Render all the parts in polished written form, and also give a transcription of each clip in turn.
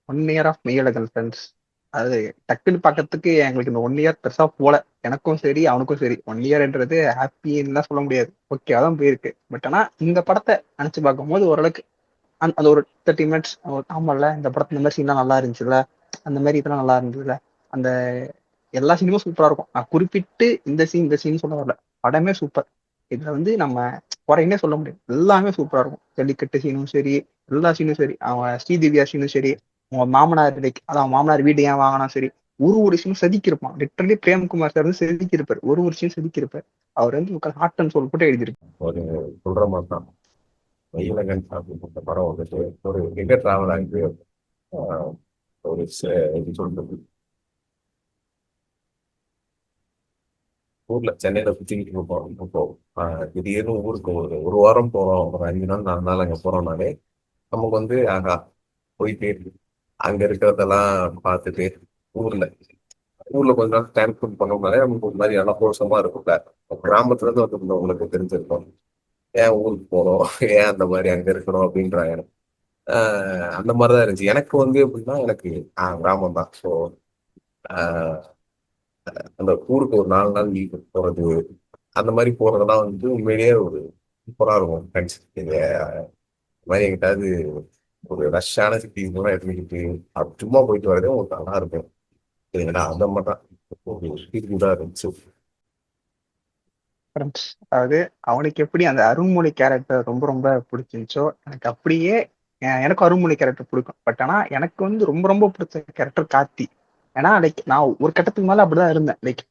One year of Meiyazhagan friends. அது டக்குன்னு பார்க்கறதுக்கு எங்களுக்கு இந்த ஒன் இயர் பெருசா போல. எனக்கும் சரி அவனுக்கும் சரி 1 இயர்ன்றது ஹாப்பின்னுலாம் சொல்ல முடியாது. ஓகே அதான் போயிருக்கு. பட் ஆனா இந்த படத்தை நினைச்சு பார்க்கும்போது ஓரளவுக்கு அது ஒரு 30 மினிட்ஸ் ஆமாம்ல இந்த படத்துல இந்த மாதிரி சீன்லாம் நல்லா இருந்துச்சுல்ல, அந்த மாதிரி இதெல்லாம் நல்லா இருந்ததுல, அந்த எல்லா சீனுமே சூப்பரா இருக்கும். நான் குறிப்பிட்டு இந்த சீன் சொல்ல வரல, படமே சூப்பர். இதுல வந்து நம்ம குறைன்னே சொல்ல முடியாது, எல்லாமே சூப்பரா இருக்கும். ஜல்லிக்கட்டு சீனும் சரி, எல்லா சீனும் சரி, அவன் ஸ்ரீதிவ்யா சீனும் சரி, அவன் மாமனார் அதான் மாமனார் வீடு ஏன் வாங்கினா சரி, ஒரு சீனும் செதுக்கியிருப்பான். லிட்டரலி பிரேம்குமார் சார் வந்து செதுக்கியிருப்பார், ஒரு சீன் செதுக்கியிருப்பார். அவர் வந்து ஹார்ட் அண்ட் சோல் போட்டு எழுதியிருப்பார். ஒரு சொல்ற மாதிரி தான் மயிலகன் அப்படின்ற படம் வந்துட்டு ஒரு எங்க டிராவல் ஆகுது. ஆஹ் ஒரு எப்படி சொல்றது, ஊர்ல சென்னையில சுத்திக்கிட்டு இருப்போம். இப்போ திடீர்னு ஊருக்கு ஒரு வாரம் போறோம், ஒரு 5 நாள் 4 நாள் அங்க போறோம்னாலே நமக்கு வந்து ஆகா போயிட்டே இருக்கு. அங்க இருக்கிறதெல்லாம் பார்த்துட்டு ஊர்ல ஊர்ல கொஞ்ச நாள் டைம் ஸ்பெண்ட் பண்ணோம்னாலே நமக்கு ஒரு மாதிரி நல்லா கோஷமா இருக்கும்ல. கிராமத்துல இருந்து வந்து உங்களுக்கு தெரிஞ்சிருக்கும் ஏன் ஊருக்கு போறோம், ஏன் அந்த மாதிரி அங்க இருக்கணும் அப்படின்றாங்க. அந்த மாதிரிதான் இருந்துச்சு எனக்கு வந்து எப்படின்னா, எனக்கு கிராமம் தான். ஸோ அந்த ஊருக்கு ஒரு 4 நாள் லீவ் போறது, அந்த மாதிரி போறதெல்லாம் வந்து உண்மையிலேயே ஒரு சூப்பரா இருக்கும். ஃப்ரெண்ட்ஸ் நீங்க இந்த மாதிரி எங்கிட்டாவது ஒரு ரஷ்ஷான சிட்டிஸ்லாம் எடுத்துக்கிட்டு அப்படி சும்மா போயிட்டு வரதே உங்களுக்கு நல்லா இருக்கும். சரிங்களா, அந்த மாதிரி தான் ஒரு ஃபீல் தான் இருந்துச்சு. ஃப்ரெண்ட்ஸ், அதாவது அவனுக்கு எப்படி அந்த அருண்மொழி கேரக்டர் ரொம்ப ரொம்ப பிடிச்சிருந்துச்சோ எனக்கு அப்படியே எனக்கும் அருண்மொழி கேரக்டர் பிடிக்கும். பட் ஆனா எனக்கு வந்து ரொம்ப ரொம்ப பிடிச்ச கேரக்டர் கார்த்தி. ஏன்னா லைக் நான் ஒரு கட்டத்துக்கு மேல அப்படிதான் இருந்தேன். லைக்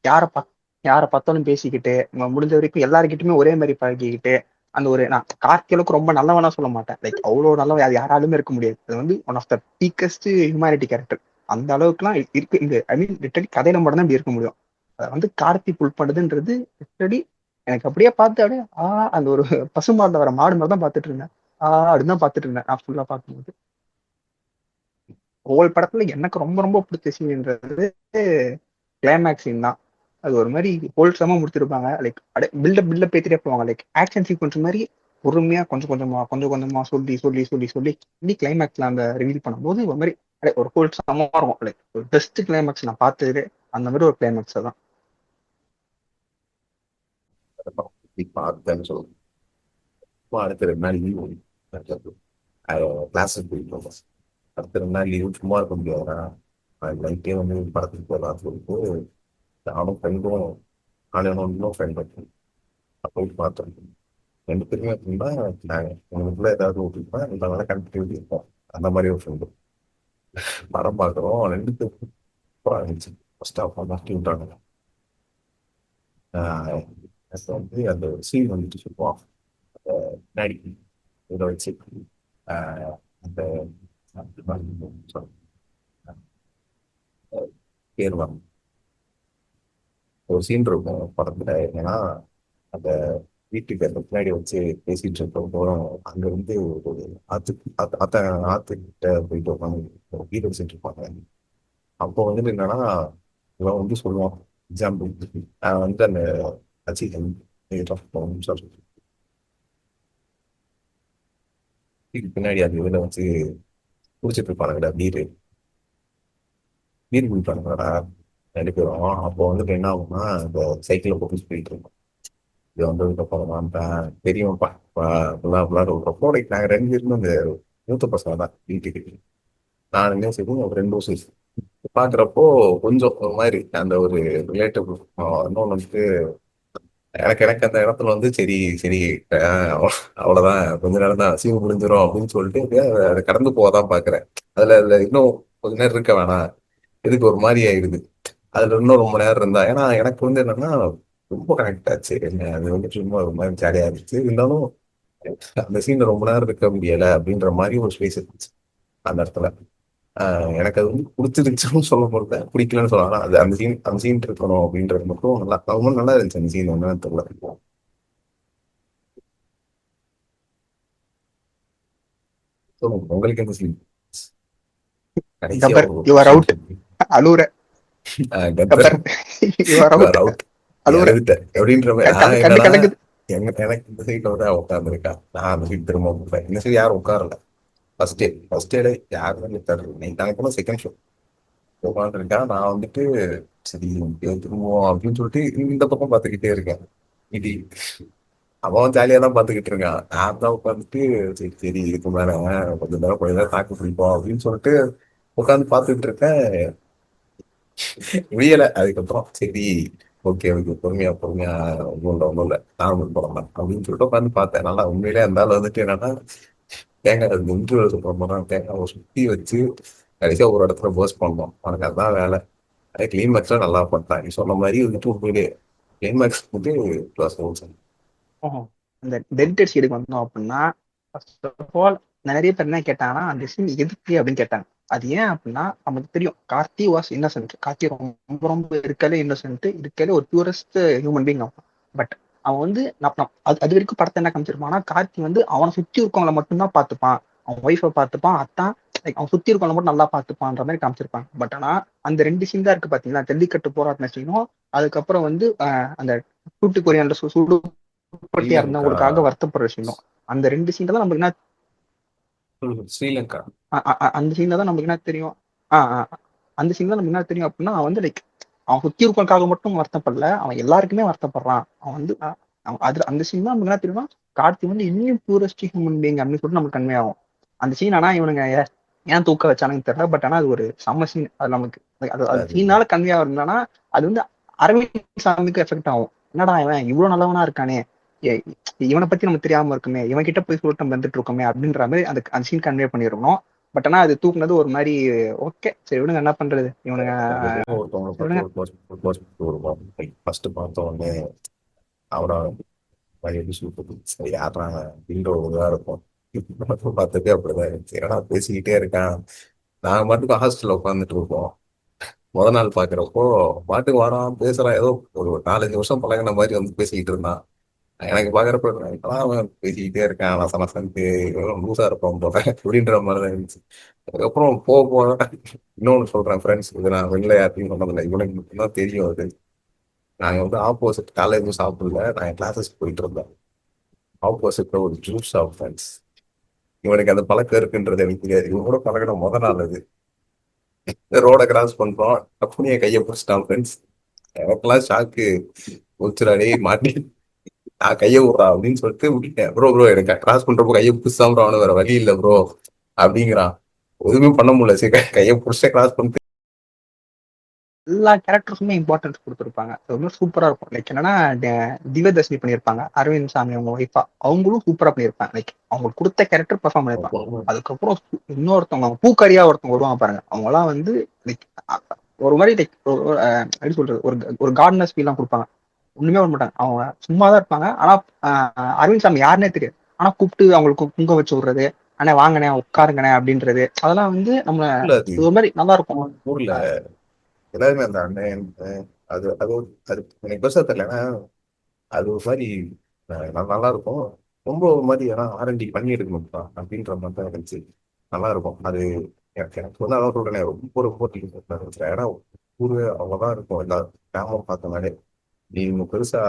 யாரை பார்த்தாலும் பேசிக்கிட்டு முடிஞ்ச வரைக்கும் எல்லாருக்கிட்டுமே ஒரே மாதிரி பழகிக்கிட்டு அந்த ஒரு நான் கார்த்தி அளவுக்கு ரொம்ப நல்லவனா சொல்ல மாட்டேன். லைக் அவ்வளோ நல்லவன் அது யாராலுமே இருக்க முடியாது. அது வந்து one of the peakest humanity character. அந்த அளவுக்குலாம் இருக்கு இந்த ஐ மீன் லிட்டரலி கதையில மட்டும் தான் இப்படி இருக்க முடியும். அதை வந்து கார்த்தி புல் பண்ணுதுன்றது லிட்டரலி எனக்கு அப்படியே பார்த்து அப்படியே அந்த ஒரு பசுமாடுல வர மாடு மாதிரி தான் பார்த்துட்டு இருந்தேன். அப்படின்னு தான் பார்த்துட்டு இருந்தேன் நான் ஃபுல்லா பார்க்கும்போது. ஒவ்வொரு படத்துல எனக்கு ரொம்ப ரொம்ப பிடிச்ச சீன்ன்றது கிளைமேக்ஸ் சீன் தான். அது ஒரு மாதிரி ஹோல்சமா முடிச்சிருப்பாங்க. லைக் அப்படியே பில்டப் பேத்திட்டே போவாங்க. லைக் ஆக்ஷன் சீக்வன்ஸ் மாதிரி பொறுமையா கொஞ்சம் கொஞ்சமா சொல்லி சொல்லி சொல்லி சொல்லி சொல்லி கிளைமேக்ஸ்ல அந்த ரிவீல் பண்ணும்போது ஒரு மாதிரி அப்படியே ஒரு ஹோல்சமா இருக்கும். லைக் ஒரு பெஸ்ட் கிளைமேக்ஸ் நான் பார்த்தது அந்த மாதிரி ஒரு கிளைமேக்ஸ் தான். பார்த்தேன்னு சொல்லுவோம். அடுத்த 2 நாள் லீவ் கிளாஸுக்கு போயிட்டு அடுத்த 2 நாள் லீவு சும்மா இருக்க முடியாதுடா. நைட்டே வந்து படத்துக்கு போகலாம்னு சொல்லிட்டு நானும் ஃப்ரெண்டும் நானும் இன்னும் ஃப்ரெண்ட் போயிட்டு பார்த்தோம். 2 பேருமே அப்படின்னா நாங்கள் உங்களுக்குள்ள ஏதாவது ஓட்டிருப்பேன், இந்த வேலை கண்டிப்பாக இருப்போம். அந்த மாதிரி ஒரு ஃப்ரெண்டு படம் பார்க்குறோம். 2 பேரும் சூப்பராக இருந்துச்சு. ஃபர்ஸ்ட் ஆஃப் மாற்றி விட்டாங்க. அப்போ வந்து அந்த சீன் வந்துட்டு சொல்லுவான் பின்னாடி இதை வச்சு ஆஹ் அந்த sorry, பேர் வரும் ஒரு சீன் இருக்கும் படத்துல. என்னன்னா அந்த வீட்டுக்கு அந்த பின்னாடி வச்சு பேசிட்டு இருக்கப்போ அங்க வந்து ஒரு ஆத்து ஆத்துக்கிட்ட போயிட்டு உட்காந்து வீடு வச்சுட்டு இருப்பாங்க. அப்போ வந்துட்டு என்னன்னா இவன் வந்து சொல்லுவான் எக்ஸாம்பிள் வந்து அந்த அச்சிதன் வீட்டுக்கு பின்னாடி அந்த இதில் வச்சு குடிச்சிட்டு இருப்பானுங்கடா, பீர் குடிப்பானுங்கடா 2 பேரும். அப்போ வந்துட்டு என்ன ஆகும்னா இந்த சைக்கிளில் போட்டு போயிட்டு இருக்கோம். இது வந்ததுக்கு அப்புறம் தான் தெரியும்ப்பா அப்படிலாம் அப்படிலாம் சொல்றப்போ லைக் நாங்கள் 2 பேருமே அந்த மூத்த பசங்க தான் வீட்டுக்கு. நானுமே சரி ஒரு 2 வருஷம் பார்க்குறப்போ கொஞ்சம் ஒரு மாதிரி அந்த ஒரு ரிலேட்டிவ். இன்னொன்று வந்துட்டு எனக்கு எனக்கு அந்த இடத்துல வந்து சரி சரி அவ்வளோதான் கொஞ்ச நேரம் தான் சீவு முடிஞ்சிடும் அப்படின்னு சொல்லிட்டு அப்படியே அதை கடந்து போக தான் பார்க்குறேன். அதில் இன்னும் கொஞ்ச நேரம் இருக்க வேணாம், இதுக்கு ஒரு மாதிரி ஆயிடுது. அதுல இன்னும் ரொம்ப நேரம் இருந்தா, ஏன்னா எனக்கு வந்து என்னன்னா ரொம்ப கனெக்ட் ஆச்சு. என்ன அது வந்து சும்மா ஒரு மாதிரி ஜாலியா இருந்துச்சு. இருந்தாலும் அந்த சீன்ல ரொம்ப நேரம் இருக்க முடியல அப்படின்ற மாதிரி ஒரு ஸ்பேஸ் இருந்துச்சு அந்த இடத்துல. எனக்கு அது வந்து பிடிச்சிருந்துச்சுன்னு சொல்ல முடியல, பிடிக்கலன்னு சொல்லலாம். அது அந்த சீன் இருக்கணும் அப்படின்றது மட்டும் நல்லா ரொம்ப நல்லா இருந்துச்சு. அந்த சீன் ஒன்றும் தெரியல. சொல்லுங்க உங்களுக்கு எந்த சீன் கடைசியா கபர் ஒரு யூ ஆர் சீன் அவுட். சொல்லி. அழுவுற. கத்தர் கபர் யூ ஆர் அவுட். அவுட் அழுவுற. எழுதிட்டேன் அப்படின்ற மாதிரி கண்ணு நான் கண்ணு என்னன்னா கலங்குது. எனக்கு இந்த சீட்ல தான் உட்காந்துருக்கா. நான் அந்த சீட் திரும்ப போகிறேன். இந்த சைடு யாரும் உட்காரல. ஃபர்ஸ்ட் டேல யாருமே தரல. நாங்கள் போன செகண்ட் ஷோ உட்காந்துருக்கேன். நான் வந்துட்டு சரி திரும்புவோம் அப்படின்னு சொல்லிட்டு இந்த பக்கம் பார்த்துக்கிட்டே இருக்கேன். இது அவன் ஜாலியா தான் பார்த்துக்கிட்டு இருக்கான். நான் தான் உட்காந்துட்டு சரி சரி இதுக்கு மேல கொஞ்ச நேரம் தாக்கு பிடிப்போம் அப்படின்னு சொல்லிட்டு உட்காந்து பார்த்துட்டு இருக்கேன். முடியல. அதுக்கப்புறம் சரி ஓகே ஓகே பொறுமையா ஒன்றும் இல்லை நார்மல் படம் தான் அப்படின்னு சொல்லிட்டு உட்காந்து பார்த்தேன். நல்லா உண்மையிலே இருந்தாலும் வந்துட்டு என்னன்னா தேங்காய் இன்டர்வியூ சொல்ற மாதிரி தேங்காவை சுத்தி வச்சு கடைசியா ஒரு இடத்துல போஸ்ட் பண்ணோம். அவனுக்கு அதான் வேலை. அதே கிளைமேக்ஸ்லாம் நல்லா பண்ணிட்டான். நீ சொன்ன மாதிரி வந்துட்டு உண்மையிலே கிளைமேக்ஸ் வந்து ப்ளஸ் அந்த டெலிட்டட் சீடுக்கு வந்தோம் அப்படின்னா ஃபர்ஸ்ட் ஆஃப் ஆல் நிறைய பேர் என்ன கேட்டாங்கன்னா அந்த சீன் எதுக்கு அப்படின்னு கேட்டாங்க. அது ஏன் அப்படின்னா நமக்கு தெரியும் கார்த்தி வாஸ் இன்னசென்ட். கார்த்தி ரொம்ப ரொம்ப இருக்கலே இன்னசென்ட், இருக்கலே ஒரு பியூரஸ்ட் ஹியூமன் பீங் அவன். பட் அவன் வந்து அது வரைக்கும் படத்தை என்ன காமிச்சிருப்பான்னா கார்த்தி வந்து அவனை சுத்தி இருக்கவங்கள மட்டும்தான் பார்த்துப்பான், அவன் ஒய்ஃபை பார்த்துப்பான், அத்தான் அவன் சுத்தி இருக்கவங்கள மட்டும் நல்லா பார்த்துப்பான்ற மாதிரி காமிச்சிருப்பாங்க. பட் ஆனா அந்த 2 சீன் தான் இருக்கு பாத்தீங்களா, ஜல்லிக்கட்டு போராட்டின சீனும் அதுக்கப்புறம் வந்து அந்த கூட்டு கொரியாண்ட சுடு பட்டியா ஸ்ரீலங்கா. இருந்தவங்களுக்காக வருத்தப்படுற சீனும். அந்த 2 சீன் தான் நமக்கு என்ன ஸ்ரீலங்கா. அந்த சீன்ல தான் நமக்கு என்ன தெரியும். அந்த சீன் தான் நமக்கு என்ன தெரியும் அப்படின்னா அவன் வந்து லைக் அவன் சுத்தி இருக்கவங்களுக்காக மட்டும் வருத்தப்படல, அவன் எல்லாருக்குமே வருத்தப்படுறான். அவன் வந்து அது அந்த சீன் தான் நமக்கு என்ன தெரியுமா, கார்த்தி வந்து இன்னும் பியூரஸ்ட் ஹியூமன் பீங் அப்படின்னு சொல்லிட்டு நமக்கு கன்வே ஆகும் அந்த சீன். ஆனா இவனுங்க ஏன் தூக்க வச்சானுன்னு தெரியல. பட் ஆனா அது ஒரு செம்ம சீன். அது நமக்கு அது சீனால கன்வே ஆகுதுன்னா அது வந்து அரவிந்த் சாமிக்கு எஃபெக்ட் ஆகும். என்னடா இவன் இவ்வளவு நல்லவனா இருக்கானே, இவனை பத்தி நமக்கு தெரியாம இருக்குமே, இவன் கிட்ட போய் சொல்லிட்டு நம்ம வந்துட்டு இருக்கோமே அப்படின்ற மாதிரி அந்த சீன் கன்வே பண்ணிருக்கணும். பட் ஆனா அது தூக்குனது ஒரு மாதிரி ஓகே சரி விடுங்க என்ன பண்றது இவனுங்க. ஒருத்தவங்களை சரி பார்த்து விடுங்க. ஒரு போஸ்ட் வருவோம். ஃபர்ஸ்ட் பார்த்த உடனே அவரா எப்படி சொல்றது சரி யாருறாங்க அப்படின்ற ஒரு இதாக இருக்கும். பார்த்துட்டு அப்படிதான் இருந்துச்சு. ஏன்னா பேசிக்கிட்டே இருக்கான். நாங்க மட்டும் ஹாஸ்டல்ல உட்காந்துட்டு இருப்போம். முத நாள் பாக்குறப்போ பாட்டுக்கு வரான் பேசுறான். ஏதோ ஒரு 4-5 வருஷம் பழகின மாதிரி வந்து பேசிக்கிட்டு இருந்தான். எனக்கு பாக்குறப்ப இப்பதான் அவன் பேசிக்கிட்டே இருக்கான் நச நசன்ட்டு லூசா இருப்பான் போல அப்படின்ற மாதிரிதான் இருந்துச்சு. அதுக்கப்புறம் போக போக இன்னொன்னு சொல்றேன் ஃப்ரெண்ட்ஸ், இது நான் வெளில யார்ட்டையும் சொன்னதில்லை, இவனுக்கு மட்டும்தான் தெரியும். அது நாங்க வந்து ஆப்போசிட் காலையில எதுவும் சாப்பிடல, நாங்க கிளாஸஸ் போயிட்டு இருந்தோம். ஆப்போசிட்ல ஒரு ஜூஸ் ஷாப் ஃப்ரெண்ட்ஸ். இவனுக்கு அந்த பழக்கம் இருக்குன்றது எனக்கு தெரியாது. இவன் கூட பழகின முத நாள் அது. ரோட கிராஸ் பண்றோம், அப்படியே கையை பிடிச்சிட்டான் ஃப்ரெண்ட்ஸ். எனக்கெல்லாம் ஷாக்கு. உச்சுராடே மாட்டி நான் கையை விடுறா அப்படின்னு சொல்லிட்டு விட்டுட்டேன். ப்ரோ ப்ரோ எனக்கு கிராஸ் பண்றப்போ கையை பிடிச்சான் ப்ரோ, அவனு வேற வழி இல்லை ப்ரோ அப்படிங்கிறான். எதுவுமே பண்ண முடியல. சரி கையை பிடிச்ச கிராஸ் பண்ணிட்டு எல்லா கேரக்டருக்குமே இம்பார்ட்டன்ஸ் கொடுத்துருப்பாங்க. ரொம்ப சூப்பரா இருக்கும். லைக் என்னன்னா திவ்யதர்ஷினி பண்ணியிருப்பாங்க அரவிந்த் சாமி அவங்க ஒய்ஃபா, அவங்களும் சூப்பரா பண்ணியிருப்பாங்க. லைக் அவங்களுக்கு கொடுத்த கேரக்டர் பெர்ஃபார்ம் பண்ணியிருப்பாங்க. அதுக்கப்புறம் இன்னொருத்தவங்க ஒருத்தவங்க வருவாங்க பாருங்க, அவங்க எல்லாம் வந்து லைக் ஒரு மாதிரி லைக் எப்படி சொல்றது ஒரு ஒரு கார்ட்னஸ் ஃபீல்லாம் கொடுப்பாங்க. ஒண்ணுமே வர மாட்டாங்க, அவங்க சும்மாதான் இருப்பாங்க. ஆனா அரவிந்த் சாமி யாருன்னே தெரியாது. ஆனா கூப்பிட்டு அவங்களுக்கு குங்க வச்சு விடுறது, ஆனா வாங்கினே உட்காருங்கண்ணே அப்படின்றது, அதெல்லாம் வந்து நம்ம அது ஒரு மாதிரி நல்லா இருக்கும். ஊர்ல எல்லாருமே அந்த அண்ணன் அது அது அது எனக்கு பெருசா தெரியல. அது ஒரு மாதிரி நல்லா இருக்கும். ரொம்ப ஒரு மாதிரி ஏன்னா ஆர்என்டி பண்ணி எடுக்கணும்ப்பா அப்படின்ற மாதிரி தான் இருந்துச்சு. நல்லா இருக்கும் அது. எனக்கு வந்து அதான் சொல்றேன், ரொம்ப ரொம்ப இருந்துச்சு. ஏன்னா ஊரு அவ்வளோதான் இருக்கும். எல்லா கிராமம் பார்த்தனாலே நீ பெருசா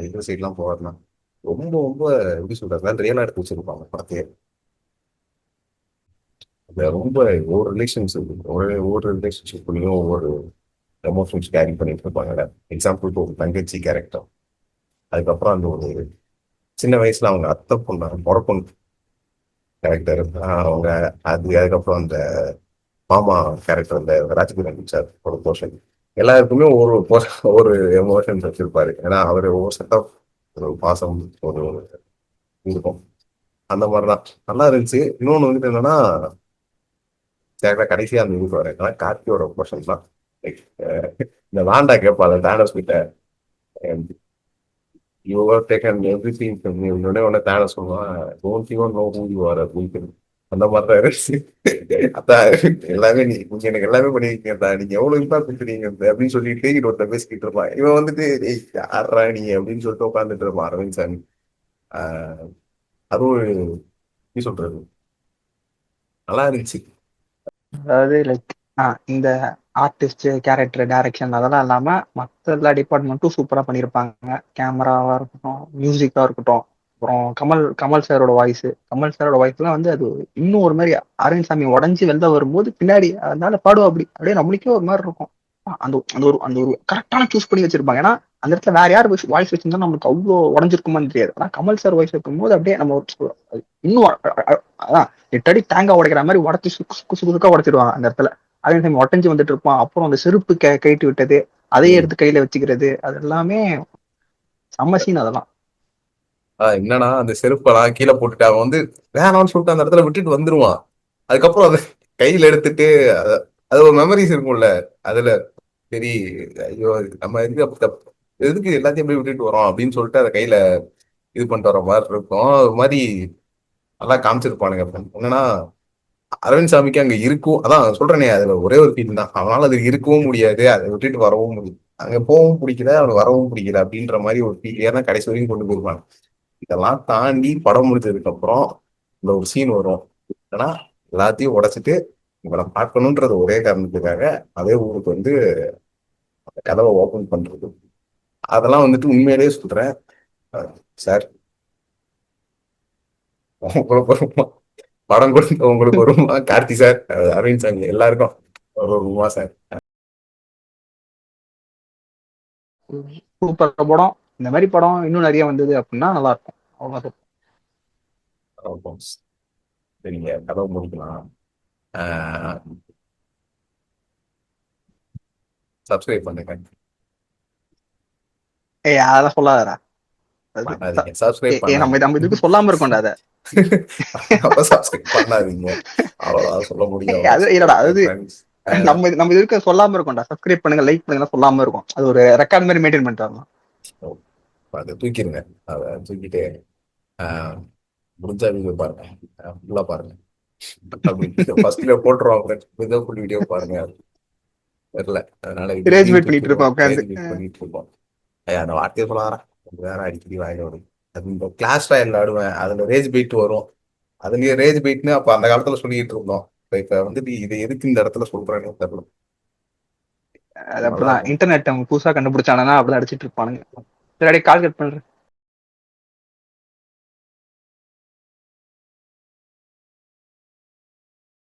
இது சைட்லாம் போகாதுலாம் ரொம்ப ரொம்ப எப்படி சொல்றது ரியலா எடுத்து வச்சிருப்பாங்க படத்தையே. அந்த ரொம்ப ஒவ்வொரு ரிலேஷன்ஷிப் ஒவ்வொரு ரிலேஷன்ஷிப்லையும் ஒவ்வொரு எமோஷன்ஸ் கேரி பண்ணிட்டு இருப்பாங்க. எக்ஸாம்பிள் ஒரு தங்கச்சி கேரக்டர், அதுக்கப்புறம் அந்த ஒரு சின்ன வயசுல அவங்க அத்தை பொண்ணு முறை பொண்ணு கேரக்டர் அவங்க, அதுக்கப்புறம் அந்த மாமா கேரக்டர் அந்த ராஜ்கிரண் சார் ஒரு போர்ஷன், எல்லாருக்குமே ஒரு எமோஷன்ஸ் வச்சிருப்பாரு. ஏன்னா அவர் ஒவ்வொரு செட் ஆஃப் ஒரு பாசம் ஒரு இருக்கும். அந்த மாதிரிதான் நல்லா இருந்துச்சு. இன்னொன்னு வந்துட்டு என்னன்னா கடைசியா அந்த இதுக்கு வரேன் கார்த்தியோட போர்ஷன் தான். Like, இந்த வேண்டா கேட்பாங்க தேனஸ் கிட்ட you are taken everything from me உடனே தேனஸ் சொல்லுவான் don't even know who you are அப்படின்னு. அந்த மாதிரி தான் இருந்துச்சு. அதான் எல்லாமே நீங்க எனக்கு எல்லாமே பண்ணிருக்கீங்க, நீங்க எவ்வளவு இம்பாக்ட் கொடுத்துறீங்க அப்படின்னு சொல்லிட்டு இன்னொருத்த பேசிக்கிட்டு இருப்பான். இவன் வந்துட்டு யாரா நீ அப்படின்னு சொல்லிட்டு உட்காந்துட்டு இருப்பான் அரவிந்த் சாமி. ஆஹ் அதுவும் எப்படி சொல்றது நல்லா இருந்துச்சு. அதாவது லைக் இந்த ஆர்டிஸ்ட் கேரக்டர் டைரக்ஷன் அதெல்லாம் இல்லாம மற்ற எல்லா டிபார்ட்மெண்ட்டும் சூப்பரா பண்ணியிருப்பாங்க. கேமராவா இருக்கட்டும், மியூசிக்கா இருக்கட்டும், அப்புறம் கமல் சாரோட வாய்ஸ்லாம் வந்து அது இன்னும் ஒரு மாதிரி அரவிந்த் சாமி உடஞ்சி வெளில வரும்போது பின்னாடி அதனால பாடுவோம் அப்படி அப்படியே நம்மளுக்கே ஒரு மாதிரி இருக்கும். அந்த ஒரு கரெக்டான சூஸ் பண்ணி வச்சிருப்பாங்க. ஏன்னா அந்த இடத்துல வேற யார் வாய்ஸ் வச்சிருந்தா நமக்கு அவ்வளோ உடஞ்சிருக்குமான்னு தெரியாது. ஆனா கமல் சார் வாய்ஸ் இருக்கும்போது அப்படியே நம்ம இன்னும் அதான் 8 அடி தேங்காய் உடைக்கிற மாதிரி உடச்சி சுக்கா உடைச்சிருவாங்க அந்த இடத்துல. அரவிந்த் சாமி உடஞ்சி வந்துட்டு இருப்பான். அப்புறம் அந்த செருப்பு கைட்டு விட்டது அதையே எடுத்து கையில வச்சுக்கிறது அது எல்லாமே செம்ம சீன் அதெல்லாம். என்னன்னா அந்த செருப்பெல்லாம் கீழே போட்டுட்டு அவன் வந்து வேணாம்னு சொல்லிட்டு அந்த இடத்துல விட்டுட்டு வந்துருவான். அதுக்கப்புறம் அதை கையில எடுத்துட்டு அது ஒரு மெமரிஸ் இருக்கும்ல அதுல. சரி, ஐயோ நம்ம எதுக்கு எல்லாத்தையும் போய் விட்டுட்டு வரோம் அப்படின்னு சொல்லிட்டு அதை கையில இது பண்ணிட்டு வர மாதிரி இருக்கும். ஒரு மாதிரி நல்லா காமிச்சிருப்பானுங்க. என்னன்னா அரவிந்த் சாமிக்கு அங்க இருக்கும், அதான் சொல்றேனே, அதுல ஒரே ஒரு ஃபீல் தான், அவனால அது இருக்கவும் முடியாது, அதை விட்டுட்டு வரவும் முடியும், அங்க போகவும் பிடிக்கல, அவனுக்கு வரவும் பிடிக்கல அப்படின்ற மாதிரி ஒரு ஃபீல். ஏன்னா கடைசி வரைக்கும் கொண்டு போயிருப்பாங்க. இதெல்லாம் தாண்டி படம் முடிஞ்சதுக்கு அப்புறம் இந்த ஒரு சீன் வரும். ஏன்னா எல்லாத்தையும் உடைச்சிட்டு இவனை பார்க்கணுன்றது ஒரே காரணத்துக்காக அதே ஊருக்கு வந்து அந்த கதவை ஓபன் பண்றது. அதெல்லாம் வந்துட்டு உண்மையிலேயே சொல்றேன் சார், உங்களுக்கு வருமா படம் கொடுத்த உங்களுக்கு வருமா கார்த்தி சார், அரவிந்த் சாமி எல்லாருக்கும் வருமா சார்? சூப்பர் படம். இந்த மாதிரி படம் இன்னும் நிறைய வந்தது அப்படின்னா நல்லா இருக்கும். அவ்வளவுதான். சரிங்க, கதவை முடிக்கலாம். சப்ஸ்கிரைப் பண்ணுங்க. ஏய் அதெல்லாம் சொல்லாதடா. பண்ணாதீங்க, சப்ஸ்கிரைப் நம்ம பண்ணாதீங்க. நம்ம இதுக்கு சொல்லாம இருக்கோம்டா அதை. அப்ப சப்ஸ்கிரைப் பண்ணாதீங்க, அவ்வளவுதான் சொல்ல முடியும். அது இல்லடா அது நம்ம இதுக்கு சொல்லாம இருக்கோம்டா. சப்ஸ்கிரைப் பண்ணுங்க, லைக் பண்ணுங்க சொல்லாம இருக்கும். அது ஒரு ரெக்கார்ட் மாதிரி மெயின்டைன் பண்ணிட்டு வரலாம். அதை தூக்கிடுங்க, அதை தூக்கிட்டு முடிஞ்சா வீடியோ பாருங்க, ஃபுல்லா பாருங்க. அப்படி ஃபர்ஸ்ட்ல போட்டுருவாங்க ஃபுல் வீடியோ பாருங்க, தெரியல. அதனால ரேஜ் வெயிட் பண்ணிட்டு இருப்போம் உட்காந்து. பண்ணிட்டு இருப்போம். அந்த வார்த்தையை சொல்லாரா வேற அடிக்கடி வாயில வரும். அது இந்த கிளாஸ் ராயல் ஆடுவேன், அதுல ரேஜ் பீட் வரும். அதுலயே ரேஜ் பீட்னு அப்ப அந்த காலத்துல சொல்லிட்டு இருந்தோம். இப்ப வந்துட்டு இது எதுக்கு இந்த இடத்துல சொல்றேன்னு தெரியல. அது அப்படிதான் இன்டர்நெட் அவங்க புதுசா கண்டுபிடிச்சானா அப்படிதான் அடிச்சிட்டு இருப்பானுங்க. சரி, கால் கட் பண்றேன்.